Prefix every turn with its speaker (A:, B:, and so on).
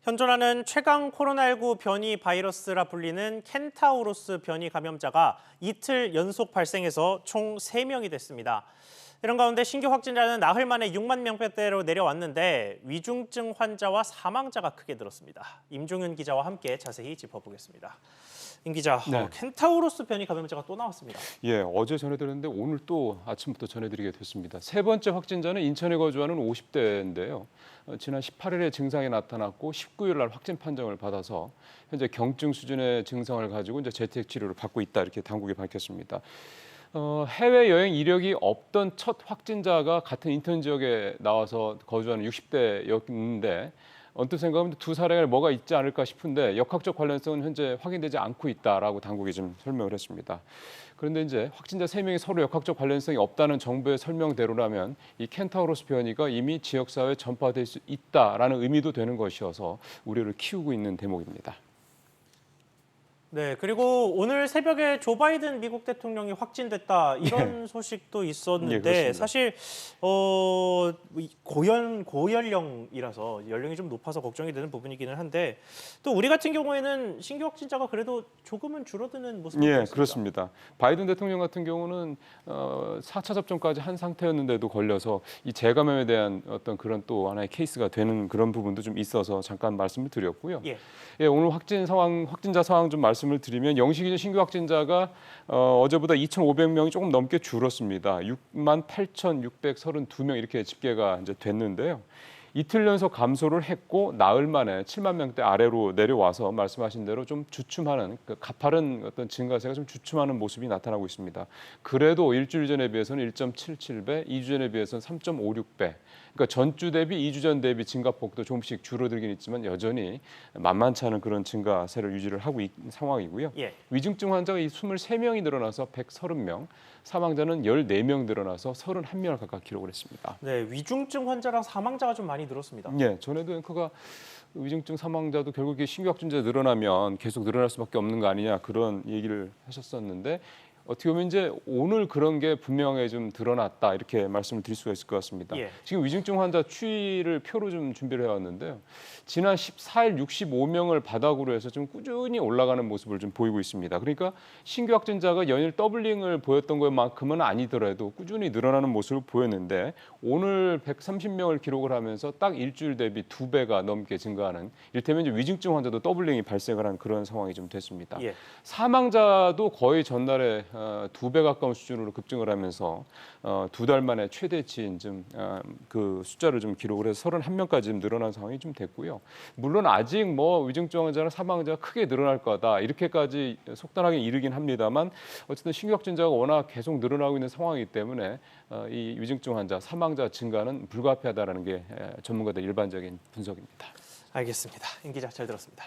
A: 현존하는 최강 코로나19 변이 바이러스라 불리는 켄타우로스 변이 감염자가 이틀 연속 발생해서 총 3명이 됐습니다. 이런 가운데 신규 확진자는 나흘 만에 6만 명대로 내려왔는데 위중증 환자와 사망자가 크게 늘었습니다. 임종윤 기자와 함께 자세히 짚어보겠습니다. 임 기자,
B: 네.
A: 켄타우로스 변이 감염자가 또 나왔습니다.
B: 예, 어제 전해드렸는데 오늘 또 아침부터 전해드리게 됐습니다. 세 번째 확진자는 인천에 거주하는 50대인데요. 지난 18일에 증상이 나타났고 19일 날 확진 판정을 받아서 현재 경증 수준의 증상을 가지고 이제 재택 치료를 받고 있다 이렇게 당국이 밝혔습니다. 해외 여행 이력이 없던 첫 확진자가 같은 인천 지역에 나와서 거주하는 60대였는데 언뜻 생각하면 두 사례가 뭐가 있지 않을까 싶은데 역학적 관련성은 현재 확인되지 않고 있다라고 당국이 좀 설명을 했습니다. 그런데 이제 확진자 3명이 서로 역학적 관련성이 없다는 정부의 설명대로라면 이 켄타우로스 변이가 이미 지역사회에 전파될 수 있다라는 의미도 되는 것이어서 우려를 키우고 있는 대목입니다.
A: 네, 그리고 오늘 새벽에 조 바이든 미국 대통령이 확진됐다 이런 소식도 있었는데
B: 그렇습니다.
A: 사실 고연령이라서 연령이 좀 높아서 걱정이 되는 부분이기는 한데 또 우리 같은 경우에는 신규 확진자가 그래도 조금은 줄어드는 모습이
B: 예,
A: 보였습니다.
B: 그렇습니다. 바이든 대통령 같은 경우는 4차 접종까지 한 상태였는데도 걸려서 이 재감염에 대한 어떤 그런 또 하나의 케이스가 되는 그런 부분도 좀 있어서 잠깐 말씀을 드렸고요. 예, 오늘 확진자 상황 좀 말씀을 드리면 영시 신규 확진자가 어제보다 2,500명이 조금 넘게 줄었습니다. 68,632명 이렇게 집계가 이제 됐는데요. 이틀 연속 감소를 했고 나흘 만에 7만 명대 아래로 내려와서 말씀하신 대로 좀 주춤하는 가파른 어떤 증가세가 좀 주춤하는 모습이 나타나고 있습니다. 그래도 일주일 전에 비해서는 1.77배, 2주 전에 비해서는 3.56배. 그러니까 전주 대비 2주 전 대비 증가폭도 조금씩 줄어들긴 있지만 여전히 만만치 않은 그런 증가세를 유지를 하고 있는 상황이고요. 위중증 환자가 23명이 늘어나서 130명, 사망자는 14명 늘어나서 31명을 각각 기록을 했습니다.
A: 네, 위중증 환자랑 사망자가 좀 많이 늘었습니다.
B: 예, 전에도 앵커가 위중증 사망자도 결국 신규 확진자 늘어나면 계속 늘어날 수밖에 없는 거 아니냐 그런 얘기를 하셨었는데 어떻게 보면 이제 오늘 그런 게 분명하게 좀 드러났다 이렇게 말씀을 드릴 수가 있을 것 같습니다. 지금 위중증 환자 추이를 표로 좀 준비를 해왔는데요. 지난 14일 65명을 바닥으로 해서 좀 꾸준히 올라가는 모습을 좀 보이고 있습니다. 그러니까 신규 확진자가 연일 더블링을 보였던 것만큼은 아니더라도 꾸준히 늘어나는 모습을 보였는데 오늘 130명을 기록을 하면서 딱 일주일 대비 2배가 넘게 증가하는 이를테면 이제 위중증 환자도 더블링이 발생을 한 그런 상황이 좀 됐습니다. 사망자도 거의 전날에 2배 가까운 수준으로 급증을 하면서 2달 만에 최대치인 그 숫자를 좀 기록을 해서 31명까지 좀 늘어난 상황이 좀 됐고요. 물론 아직 뭐 위중증 환자나 사망자가 크게 늘어날 거다 이렇게까지 속단하게 이르긴 합니다만 어쨌든 신규 확진자가 워낙 계속 늘어나고 있는 상황이기 때문에 이 위중증 환자, 사망자 증가는 불가피하다라는 게 전문가들 일반적인 분석입니다.
A: 알겠습니다. 임 기자 잘 들었습니다.